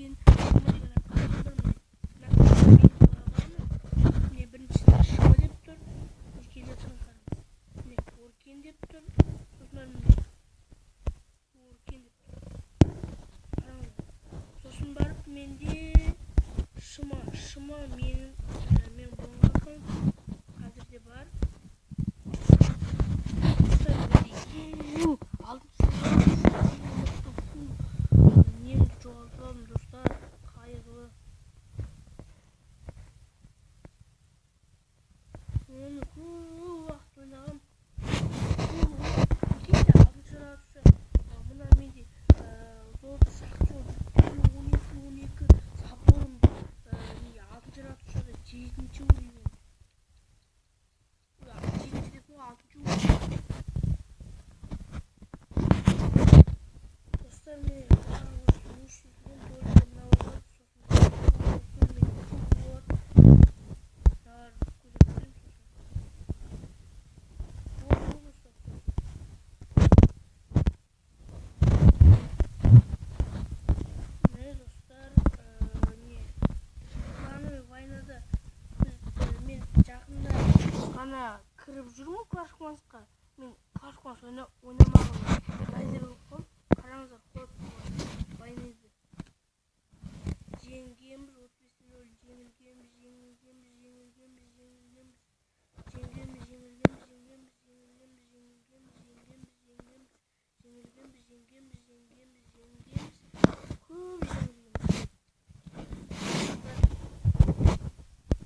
сен міне біріншісінде ш деп тұр, келетін қараңыз. Міне өркен деп тұр, сосын міне өркен деп тұр. Қараңыз. Сосын барып менде шыма мен болған қазірде бар. Немді жоғалтып достар, қайғылы. Оны көп уақыт ойнағам. Кейде алтыншы раундта мына менде золото сақшы 12 сапорым алтыншы раундта 7-ші уровень. 7-ші деп 6-ші уровень. Достар, мен кіріп жүрмін Клаш клансқа. Мен Клаш кланс ойнамағым. Лайзер болып қойып, қараңыздар, қойып байнайды. Жеңгеміз, 35-нөл,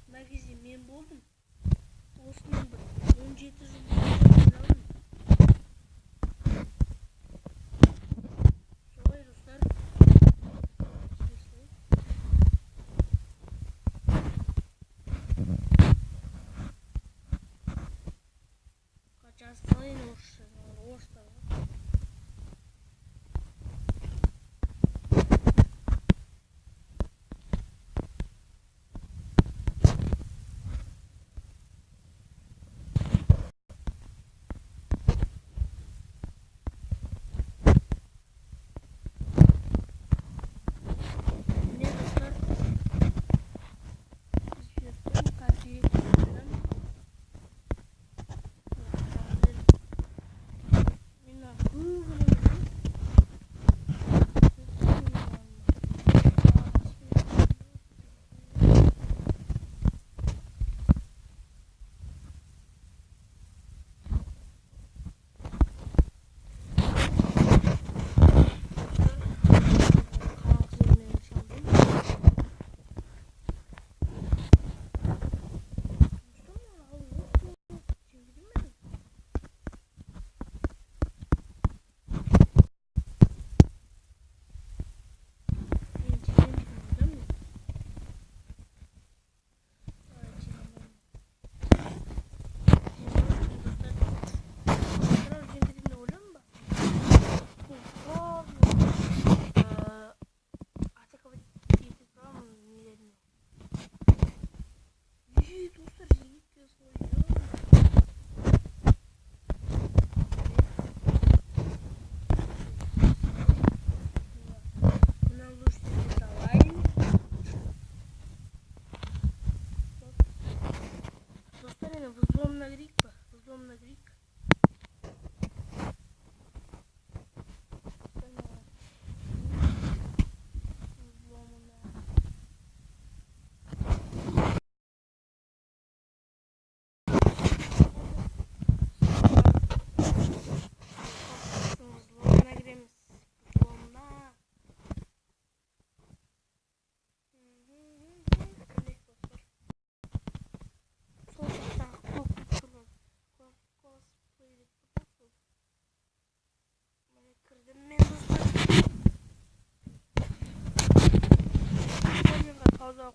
Мына кезде мен болдым. Осымен бір 17 жыл ойнадым. Солай достар. Жазып салайын орыстарға.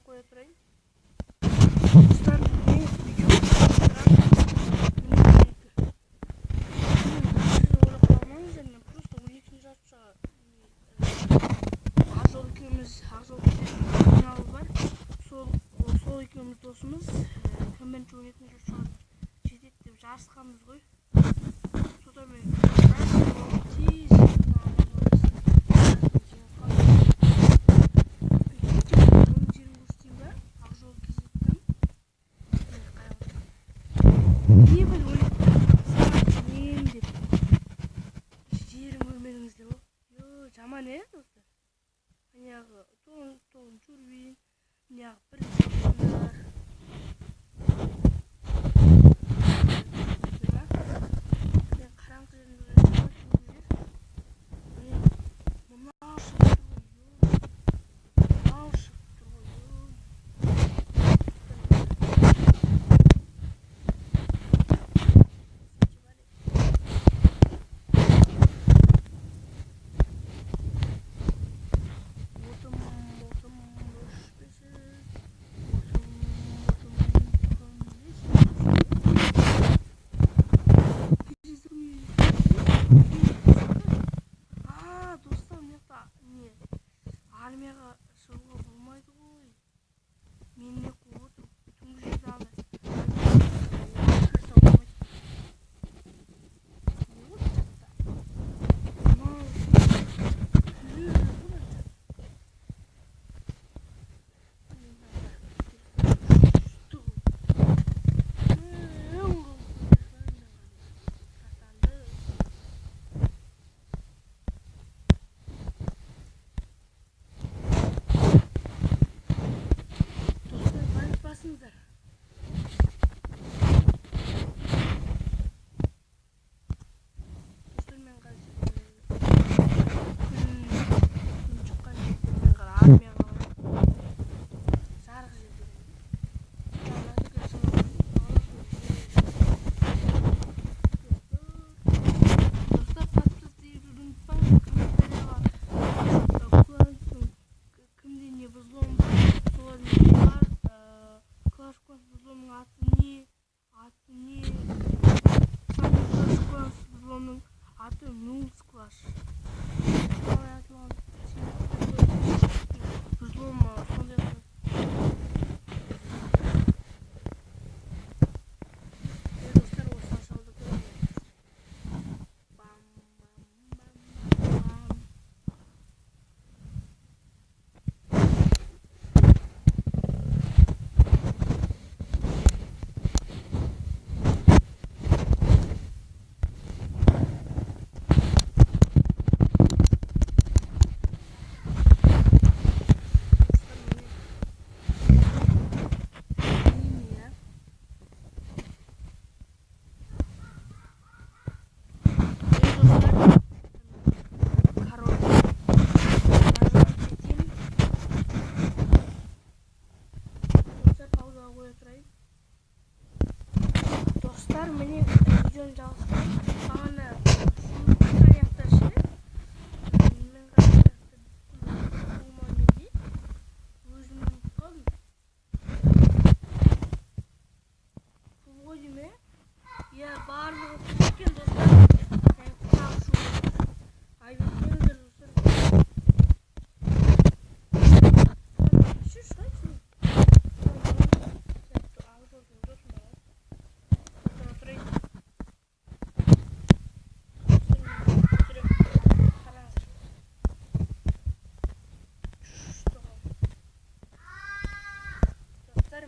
Қоя тұрайын. Сол екеуміз досымыз кімбірінші 12-ші шығып жетеді деп жарысқанбыз ғой. Содан мен тез неғып тоғын жүрбейін, неғып бірінші болыңдар. Мен қараңғы жерінде мынау шығып тұр ғой. Достар, не армияға шығуға болмайды ғой. Мен не қуып отырмын? Түнгі жерде басыңыздар. Достар, мен қазір күн шыққан жерден мен армияға барамын. Жарық жерден. Достар, подписаться етуді ұмытпаңыз. Комментарияға кланстың кімде не бұзылуым бар, солардың бар. Клаш бұзылуымның аты не? Самый клаш бұзылуымның аты нулс клаш. Бұзылуым сондай. Достар, осы ашалды көріңіз. Достар, міне видеоны жалғастырайын. Бағана аяқтар ше. Мен өзім қалдым. Бұл деме? Я барлығы кеткен, достар. Тағы шу. Айбеттеңіздер, достар.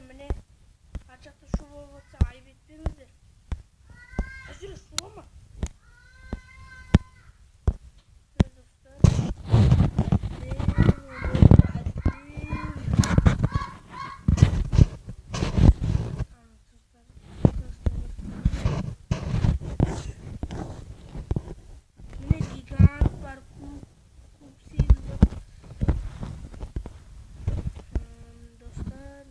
Міне ар жақта шу болып жатса айып етпеңіздер. Әзір шу ма? Міне гигант бар, куб сейілді. Достар.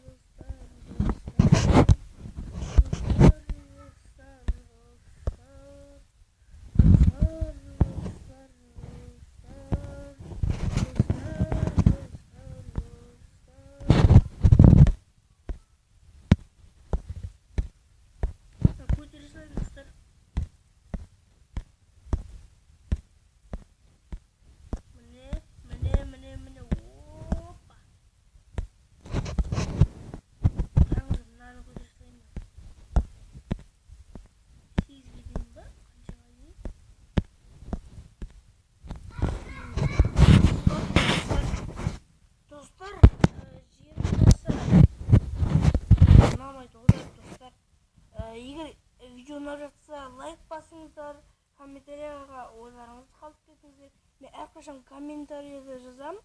видео ұнап жатса лайк басыңыздар, комментарияға ойларыңызды қалдырып кетіңіздер. Мен әрқашан комментарияда жазамын.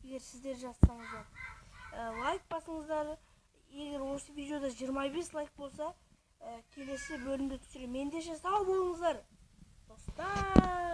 егер сіздер жазсаңыздар. Лайк басыңыздар. Егер осы видеода 25 лайк болса, келесі бөлімді түсіремін. Ендеше сау болыңыздар, достар.